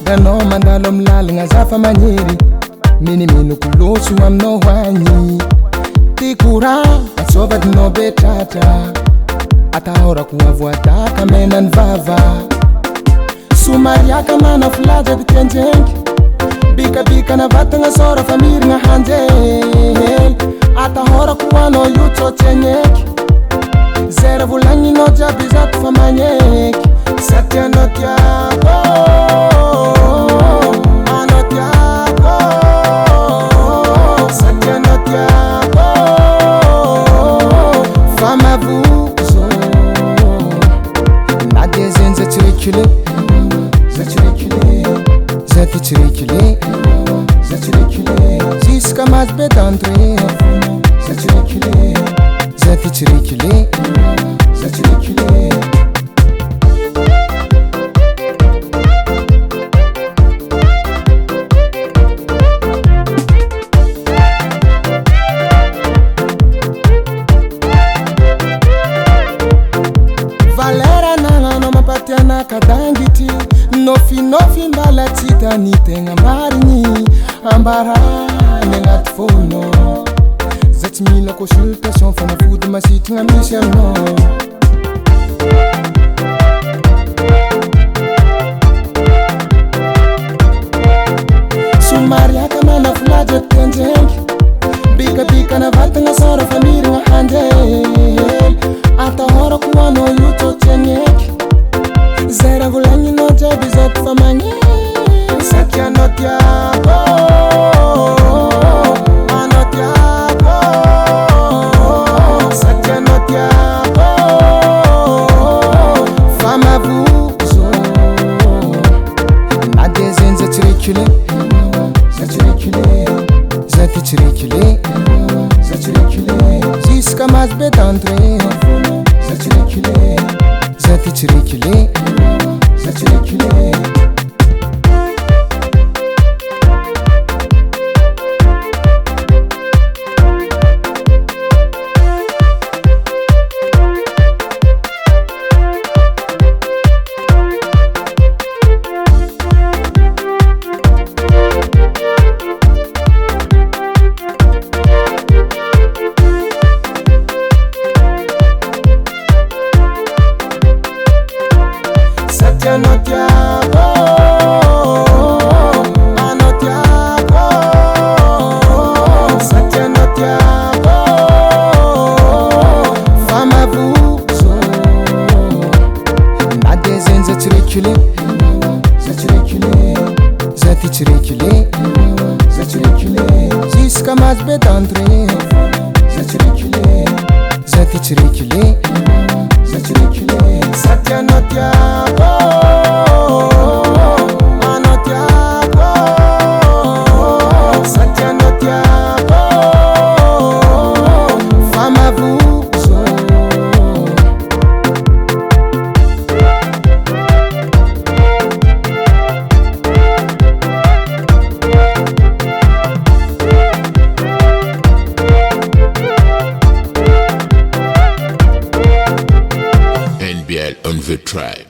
danao mandalo amy lalagna zafa magniry miniminoko loso aminao hoagny ty courant atsôvadinao be tratra atahorako avoadaka menany vava somariaka mana filadraky tianjengy bikabika na vatagna sora fa mirigna hanjely atahorako hoanao io tsôtsegneky zera volagninao jiaby zato fa magneky satianao tiako anao tiako satianao tiako fa mavozo na dia zeny za tsy reculé za tsy reculé za ty tsy reculé za tsy reculé jusqu'à maty be d'entrée za tsy reculé za ty tsy reculé za tsy reculé valera nagnano mapatianaka dangity nofinofi mbala tsy tany tegna marigny ambarany agnaty fono za tsy mila consultation fa nafody masitragna misy aminao somariaka mana filadraky tianjengy bikabika na vatagna sora fa mirigna handely atahorako hoanao io tsôtsegneky zera volagninao jiaby zato fa magneky satianao tiako anao tiako satianao tiako fa mavozo na dia zeny za tsy reculé za tsy reculé za ty tsy reculé za tsy reculé jusqu'à maty be d'entrée za tsy reculé za ty tsy reculé za tsy reculé satianao tiako anao tiako satianao tiako fa mavozo na dia zeny za tsy reculé za tsy reculé za ty tsy reculé za tsy reculé jusqu'à maty be d'entrée za tsy reculé za ty tsy reculé za tsy reculé satianao tiako anao tiako satianao tiako fa mavozo NBL on the tribe.